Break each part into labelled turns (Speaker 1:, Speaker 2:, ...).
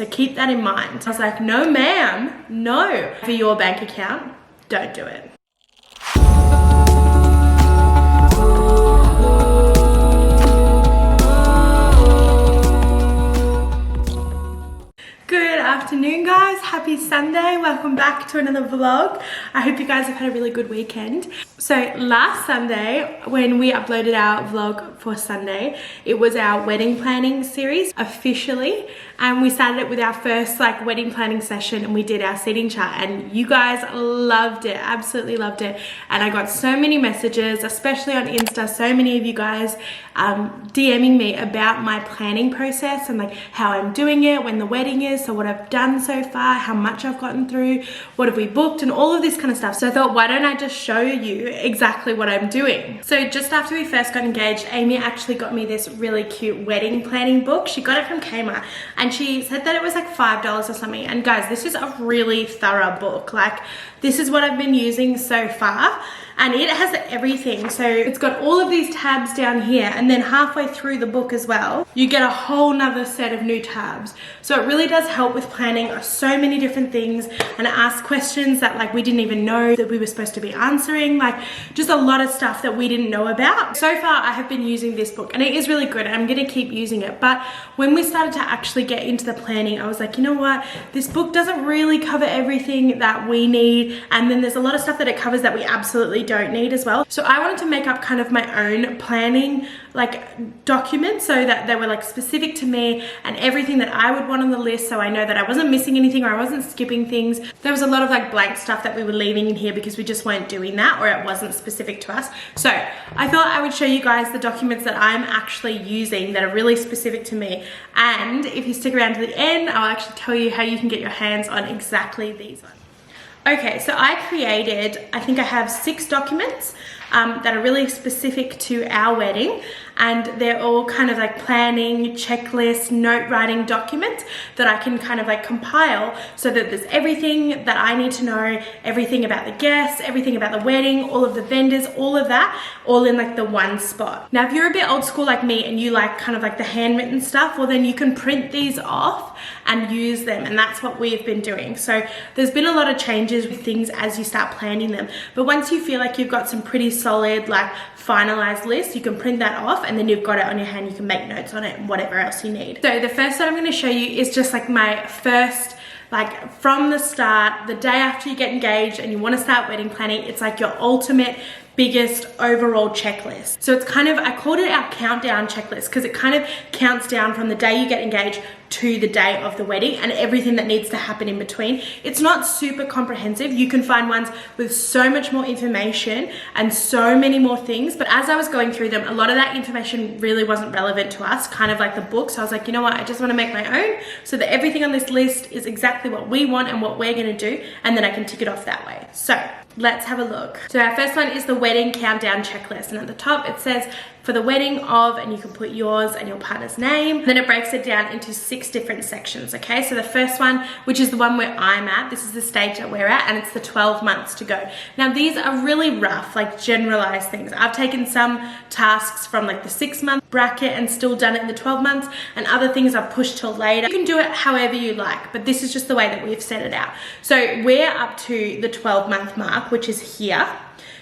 Speaker 1: So keep that in mind. I was like, no ma'am, no. For your bank account, don't do it. Good afternoon guys, happy Sunday, welcome back to another vlog. I hope you guys have had a really good weekend. So last Sunday when we uploaded our vlog for Sunday, it was our wedding planning series officially, and we started it with our first wedding planning session, and we did our seating chart, and you guys loved it, absolutely loved it. And I got so many messages, especially on Insta, so many of you guys DMing me about my planning process and how I'm doing it, when the wedding is, so what I've done so far, how much I've gotten through, what have we booked, and all of this kind of stuff. So I thought, why don't I just show you exactly what I'm doing. So just after we first got engaged, Amy actually got me this really cute wedding planning book. She got it from Kmart, and she said that it was $5 or something. And guys, this is a really thorough book. This is what I've been using so far, and it has everything. So it's got all of these tabs down here, and then halfway through the book as well, you get a whole nother set of new tabs. So it really does help with planning so many different things, and ask questions that we didn't even know that we were supposed to be answering, just a lot of stuff that we didn't know about. So far I have been using this book, and it is really good, and I'm gonna keep using it. But when we started to actually get into the planning, I was like, you know what, this book doesn't really cover everything that we need, and then there's a lot of stuff that it covers that we absolutely don't need as well. So I wanted to make up kind of my own planning documents, so that they were specific to me and everything that I would want on the list, so I know that I wasn't missing anything or I wasn't skipping things. There was a lot of blank stuff that we were leaving in here because we just weren't doing that, or it wasn't specific to us. So I thought I would show you guys the documents that I'm actually using that are really specific to me, and if you stick around to the end, I'll actually tell you how you can get your hands on exactly these ones. Okay, so I think I have 6 documents that are really specific to our wedding, and they're all kind of planning, checklist, note writing documents that I can kind of compile, so that there's everything that I need to know, everything about the guests, everything about the wedding, all of the vendors, all of that, all in the one spot. Now if you're a bit old school like me and you kind of the handwritten stuff, well then you can print these off and use them, and that's what we've been doing. So there's been a lot of changes with things as you start planning them, but once you feel like you've got some pretty solid finalized list, you can print that off, and then you've got it on your hand, you can make notes on it and whatever else you need. So the first that I'm going to show you is just my first, from the start, the day after you get engaged and you want to start wedding planning, it's your ultimate biggest overall checklist. So it's kind of, I called it our countdown checklist because it kind of counts down from the day you get engaged to the day of the wedding and everything that needs to happen in between. It's not super comprehensive. You can find ones with so much more information and so many more things, but as I was going through them, a lot of that information really wasn't relevant to us, kind of like the book. So I was like, you know what, I just want to make my own so that everything on this list is exactly what we want and what we're going to do, and then I can tick it off that way. So let's have a look. So our first one is the wedding countdown checklist, and at the top it says for the wedding of, and you can put yours and your partner's name. Then it breaks it down into 6 different sections, okay? So the first one, which is the one where I'm at, this is the stage that we're at, and it's the 12 months to go. Now these are really rough, generalized things. I've taken some tasks from the 6-month bracket and still done it in the 12 months, and other things I've pushed till later. You can do it however you like, but this is just the way that we've set it out. So we're up to the 12-month mark, which is here.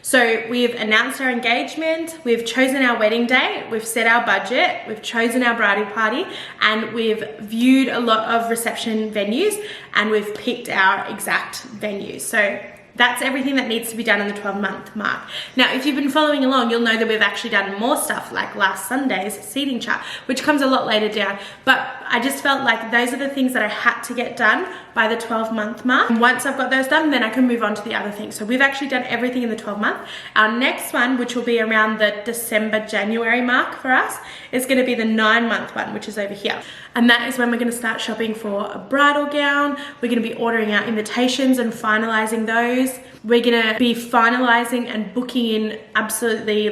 Speaker 1: So we've announced our engagement, we've chosen our wedding date, we've set our budget, we've chosen our bridal party, and we've viewed a lot of reception venues, and we've picked our exact venues. So that's everything that needs to be done in the 12-month mark. Now, if you've been following along, you'll know that we've actually done more stuff, like last Sunday's seating chart, which comes a lot later down. But I just felt like those are the things that I had to get done by the 12-month mark. And once I've got those done, then I can move on to the other things. So we've actually done everything in the 12-month. Our next one, which will be around the December, January mark for us, is going to be the 9-month one, which is over here. And that is when we're going to start shopping for a bridal gown. We're going to be ordering our invitations and finalizing those. We're going to be finalizing and booking in absolutely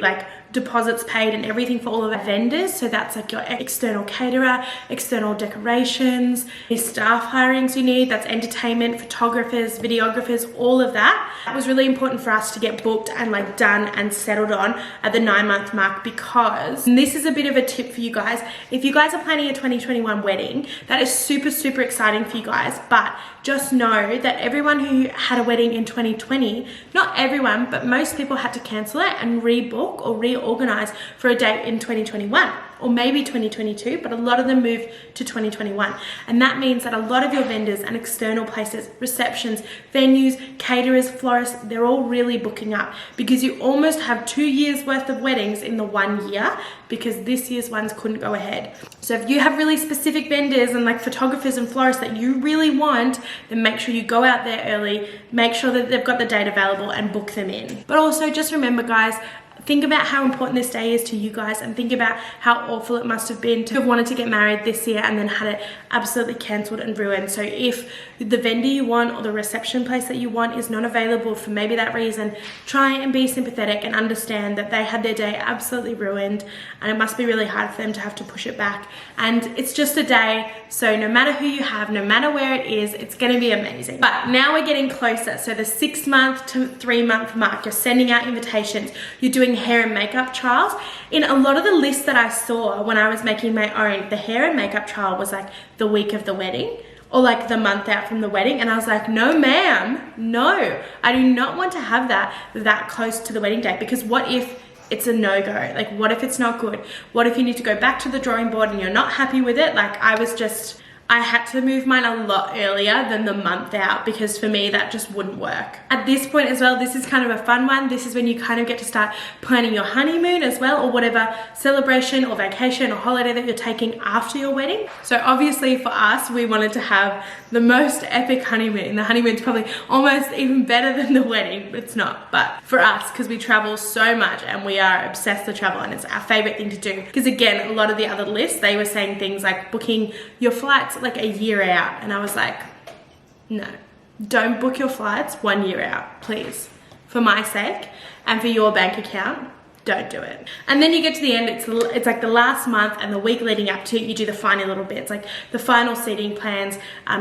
Speaker 1: deposits paid and everything for all of our vendors. So that's like your external caterer, external decorations, any staff hirings you need, that's entertainment, photographers, videographers, all of that. That was really important for us to get booked and like done and settled on at the 9-month mark, because, and this is a bit of a tip for you guys, if you guys are planning a 2021 wedding, that is super, super exciting for you guys, but just know that everyone who had a wedding in 2020, not everyone, but most people had to cancel it and rebook or reorganize for a date in 2021. Or maybe 2022, but a lot of them moved to 2021. And that means that a lot of your vendors and external places, receptions, venues, caterers, florists, they're all really booking up, because you almost have 2 years worth of weddings in the 1 year, because this year's ones couldn't go ahead. So if you have really specific vendors and like photographers and florists that you really want, then make sure you go out there early, make sure that they've got the date available and book them in. But also just remember, guys, think about how important this day is to you guys, and think about how awful it must have been to have wanted to get married this year and then had it absolutely cancelled and ruined. So if the vendor you want or the reception place that you want is not available for maybe that reason, try and be sympathetic and understand that they had their day absolutely ruined, and it must be really hard for them to have to push it back. And it's just a day, so no matter who you have, no matter where it is, it's going to be amazing. But now we're getting closer. So the 6-month to 3-month mark, you're sending out invitations, you're doing hair and makeup trials. In a lot of the lists that I saw when I was making my own, the hair and makeup trial was like the week of the wedding, or like the month out from the wedding, and I was like, no ma'am, no, I do not want to have that close to the wedding date, because what if it's a no-go? Like, what if it's not good? What if you need to go back to the drawing board and you're not happy with it? Like, I had to move mine a lot earlier than the month out, because for me that just wouldn't work. At this point as well, this is kind of a fun one. This is when you kind of get to start planning your honeymoon as well, or whatever celebration or vacation or holiday that you're taking after your wedding. So obviously for us, we wanted to have the most epic honeymoon. The honeymoon's probably almost even better than the wedding. It's not, but for us, because we travel so much and we are obsessed with travel and it's our favorite thing to do. Because again, a lot of the other lists, they were saying things like booking your flights like a year out, and I was like, no, don't book your flights 1 year out, please, for my sake and for your bank account. Don't do it. And then you get to the end, it's like the last month and the week leading up to it, you do the final little bits, like the final seating plans,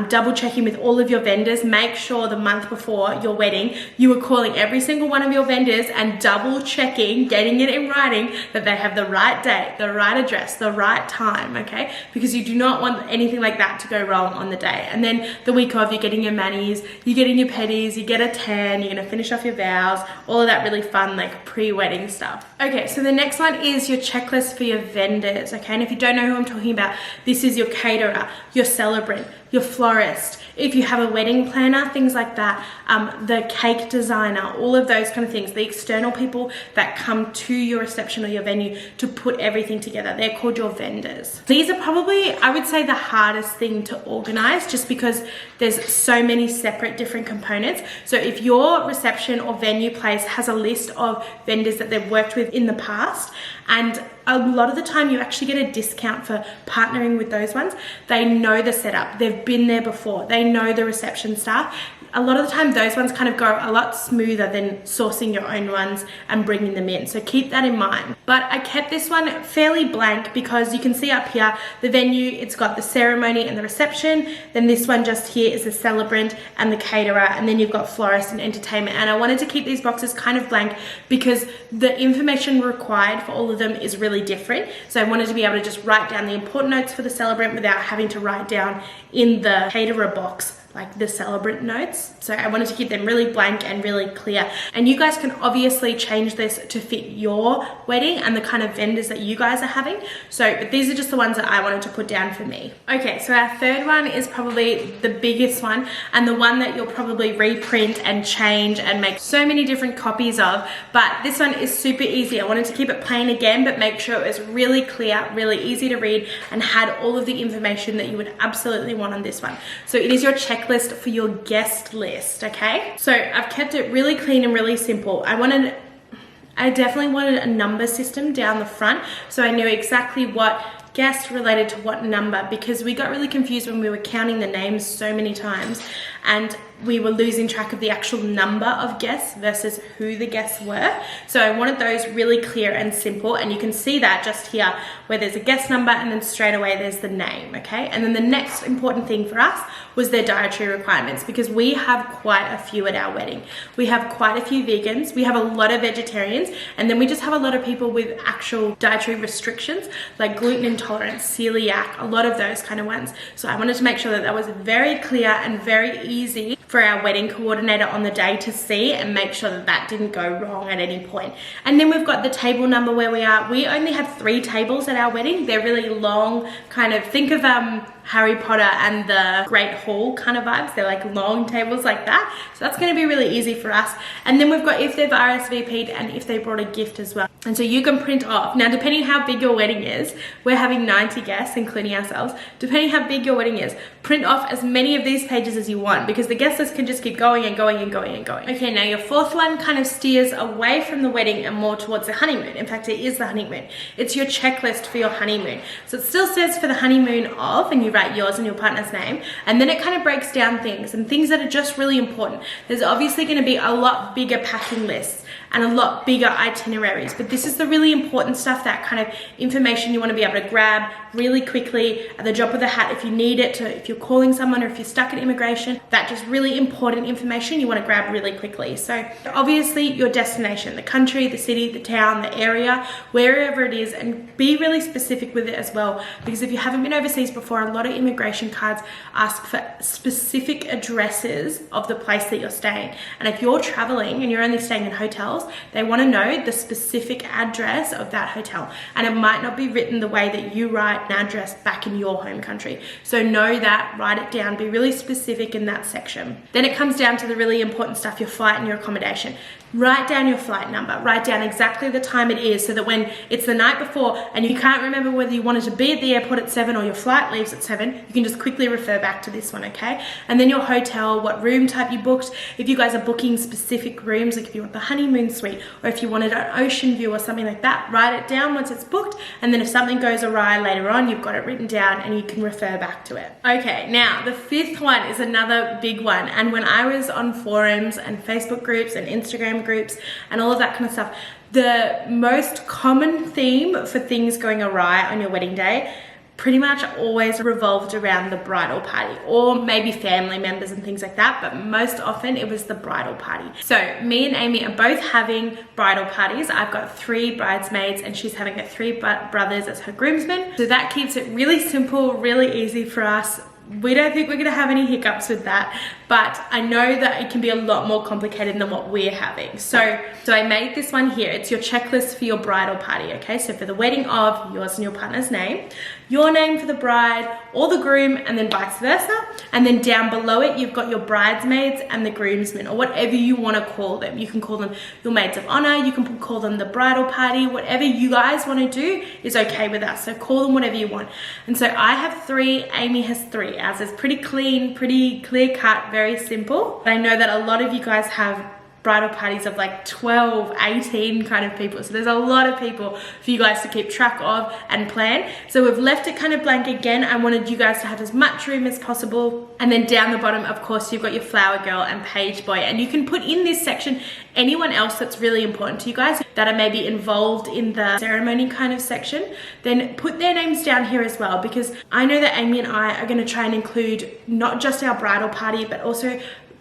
Speaker 1: double checking with all of your vendors. Make sure the month before your wedding, you were calling every single one of your vendors and double checking, getting it in writing, that they have the right date, the right address, the right time, okay? Because you do not want anything like that to go wrong on the day. And then the week of, you're getting your manis, you're getting your pedis, you get a tan, you're gonna finish off your vows, all of that really fun, like pre-wedding stuff. Okay, so the next one is your checklist for your vendors, okay? And if you don't know who I'm talking about, this is your caterer, your celebrant, your florist, if you have a wedding planner, things like that, the cake designer, all of those kind of things, the external people that come to your reception or your venue to put everything together, they're called your vendors. These are probably, I would say, the hardest thing to organize, just because there's so many separate different components. So if your reception or venue place has a list of vendors that they've worked with in the past, and a lot of the time you actually get a discount for partnering with those ones. They know the setup, they've been there before, they know the reception staff. A lot of the time those ones kind of go a lot smoother than sourcing your own ones and bringing them in. So keep that in mind. But I kept this one fairly blank, because you can see up here, the venue, it's got the ceremony and the reception. Then this one just here is the celebrant and the caterer. And then you've got florist and entertainment. And I wanted to keep these boxes kind of blank because the information required for all of them is really different. So I wanted to be able to just write down the important notes for the celebrant without having to write down in the caterer box like the celebrant notes. So I wanted to keep them really blank and really clear. And you guys can obviously change this to fit your wedding and the kind of vendors that you guys are having. So, but these are just the ones that I wanted to put down for me. Okay, so our third one is probably the biggest one, and the one that you'll probably reprint and change and make so many different copies of. But this one is super easy. I wanted to keep it plain again, but make sure it was really clear, really easy to read, and had all of the information that you would absolutely want on this one. So it is your checklist for your guest list, okay? So I've kept it really clean and really simple. I definitely wanted a number system down the front, so I knew exactly what guest related to what number, because we got really confused when we were counting the names so many times. and we were losing track of the actual number of guests versus who the guests were. So I wanted those really clear and simple, and you can see that just here where there's a guest number and then straight away there's the name, okay? And then the next important thing for us was their dietary requirements, because we have quite a few at our wedding. We have quite a few vegans, we have a lot of vegetarians, and then we just have a lot of people with actual dietary restrictions like gluten intolerance, celiac, a lot of those kind of ones. So I wanted to make sure that that was very clear and very easy for our wedding coordinator on the day to see and make sure that that didn't go wrong at any point. And then we've got the table number where we are. We only have 3 tables at our wedding. They're really long, kind of, think of Harry Potter and the Great Hall kind of vibes. They're like long tables like that. So that's going to be really easy for us. And then we've got if they've RSVP'd and if they brought a gift as well. And so you can print off. Now, depending how big your wedding is, we're having 90 guests, including ourselves. Depending how big your wedding is, print off as many of these pages as you want, because the guest list can just keep going and going and going and going. Okay, now your 4th one kind of steers away from the wedding and more towards the honeymoon. In fact, it is the honeymoon. It's your checklist for your honeymoon. So it still says for the honeymoon of, and you write yours and your partner's name, and then it kind of breaks down things and things that are just really important. There's obviously going to be a lot bigger packing lists and a lot bigger itineraries, but this is the really important stuff, that kind of information you want to be able to grab really quickly at the drop of the hat if you need it, to if you're calling someone or if you're stuck at immigration. That just really important information you want to grab really quickly. So obviously your destination, the country, the city, the town, the area, wherever it is, and be really specific with it as well, because if you haven't been overseas before, a lot of immigration cards ask for specific addresses of the place that you're staying. And if you're traveling and you're only staying in hotels, they want to know the specific address of that hotel, and it might not be written the way that you write an address back in your home country. So know that, write it down, be really specific in that section. Then it comes down to the really important stuff, your flight and your accommodation. Write down your flight number, write down exactly the time it is, so that when it's the night before and you can't remember whether you wanted to be at the airport at 7 or your flight leaves at 7, you can just quickly refer back to this one, okay? And then your hotel, what room type you booked. If you guys are booking specific rooms, like if you want the honeymoon suite or if you wanted an ocean view or something like that, write it down once it's booked, and then if something goes awry later on, you've got it written down and you can refer back to it. Okay, now the 5th one is another big one, and when I was on forums and Facebook groups and Instagram groups and all of that kind of stuff, the most common theme for things going awry on your wedding day pretty much always revolved around the bridal party, or maybe family members and things like that, but most often it was the bridal party. So me and Amy are both having bridal parties. I've got 3 bridesmaids and she's having 3 brothers as her groomsmen. So that keeps it really simple, really easy for us. We don't think we're going to have any hiccups with that, but I know that it can be a lot more complicated than what we're having. So I made this one here. It's your checklist for your bridal party, okay? So for the wedding of, yours and your partner's name, your name for the bride or the groom, and then vice versa. And then down below it, you've got your bridesmaids and the groomsmen, or whatever you want to call them. You can call them your maids of honor, you can call them the bridal party, whatever you guys want to do is okay with us. So call them whatever you want. And so I have 3, Amy has 3. Ours is pretty clean, pretty clear cut, very simple. But I know that a lot of you guys have bridal parties of like 12, 18 kind of people. So there's a lot of people for you guys to keep track of and plan. So we've left it kind of blank again. I wanted you guys to have as much room as possible. And then down the bottom, of course, you've got your flower girl and page boy. And you can put in this section anyone else that's really important to you guys that are maybe involved in the ceremony kind of section. Then put their names down here as well, because I know that Amy and I are going to try and include not just our bridal party, but also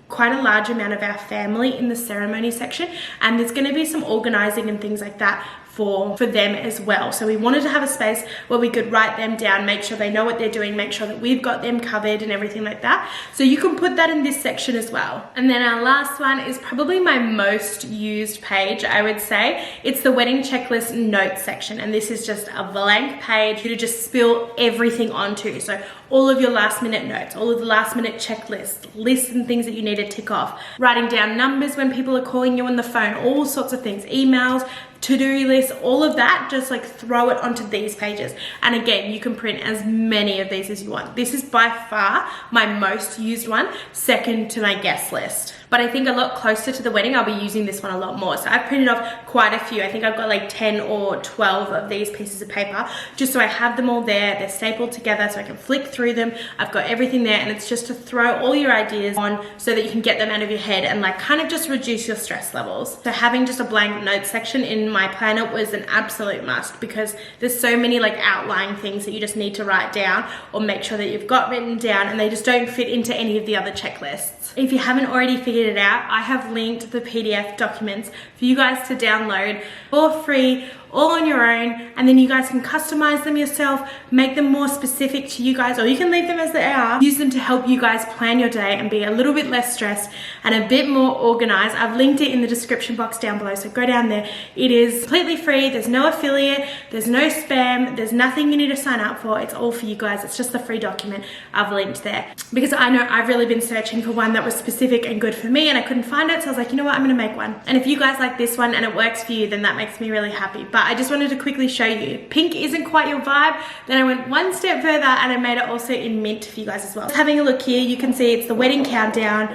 Speaker 1: quite a large amount of our family in the ceremony section, and there's going to be some organizing and things like that for them as well. So we wanted to have a space where we could write them down, make sure they know what they're doing, make sure that we've got them covered and everything like that. So you can put that in this section as well. And then our last one is probably my most used page, I would say. It's the wedding checklist notes section, and this is just a blank page to just spill everything onto. So all of your last minute notes, all of the last minute checklists, lists and things that you need to tick off, writing down numbers when people are calling you on the phone, all sorts of things, emails, to-do lists, all of that, just like throw it onto these pages. And again, you can print as many of these as you want. This is by far my most used one, second to my guest list. but I think a lot closer to the wedding I'll be using this one a lot more. So I've printed off quite a few. I think I've got like 10 or 12 of these pieces of paper, just so I have them all there. They're stapled together so I can flick through them. I've got everything there, and it's just to throw all your ideas on so that you can get them out of your head and like kind of just reduce your stress levels. So having just a blank notes section in my planner was an absolute must, because there's so many like outlying things that you just need to write down or make sure that you've got written down, and they just don't fit into any of the other checklists. If you haven't already figured it out, I have linked the PDF documents for you guys to download for free, all on your own, and then you guys can customize them yourself, make them more specific to you guys, or you can leave them as they are. Use them to help you guys plan your day and be a little bit less stressed and a bit more organized. I've linked it in the description box down below, so go down there. It is completely free. There's no affiliate, there's no spam, there's nothing you need to sign up for. It's all for you guys. It's just the free document I've linked there, because I know I've really been searching for one that was specific and good for me, and I couldn't find it, so I was like, you know what, I'm gonna make one. And if you guys like this one and it works for you, then that makes me really happy. But I just wanted to quickly show you. Pink isn't quite your vibe, then I went one step further and I made it also in mint for you guys as well. Having a look here, you can see it's the wedding countdown.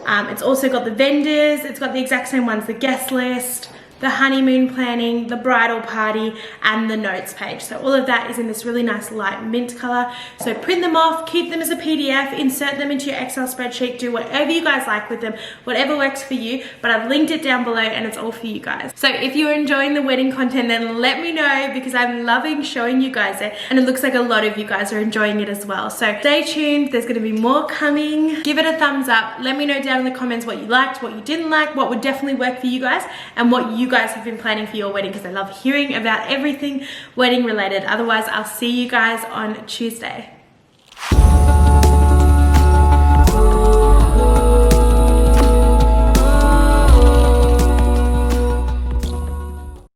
Speaker 1: It's also got the vendors, it's got the exact same ones, the guest list, the honeymoon planning, the bridal party, and the notes page. So all of that is in this really nice light mint color. So print them off, keep them as a PDF, insert them into your Excel spreadsheet, do whatever you guys like with them, whatever works for you, but I've linked it down below and it's all for you guys. So if you're enjoying the wedding content, then let me know, because I'm loving showing you guys it, and it looks like a lot of you guys are enjoying it as well. So stay tuned, there's gonna be more coming. Give it a thumbs up, let me know down in the comments what you liked, what you didn't like, what would definitely work for you guys, and what you guys have been planning for your wedding, because I love hearing about everything wedding related. Otherwise, I'll see you guys on Tuesday.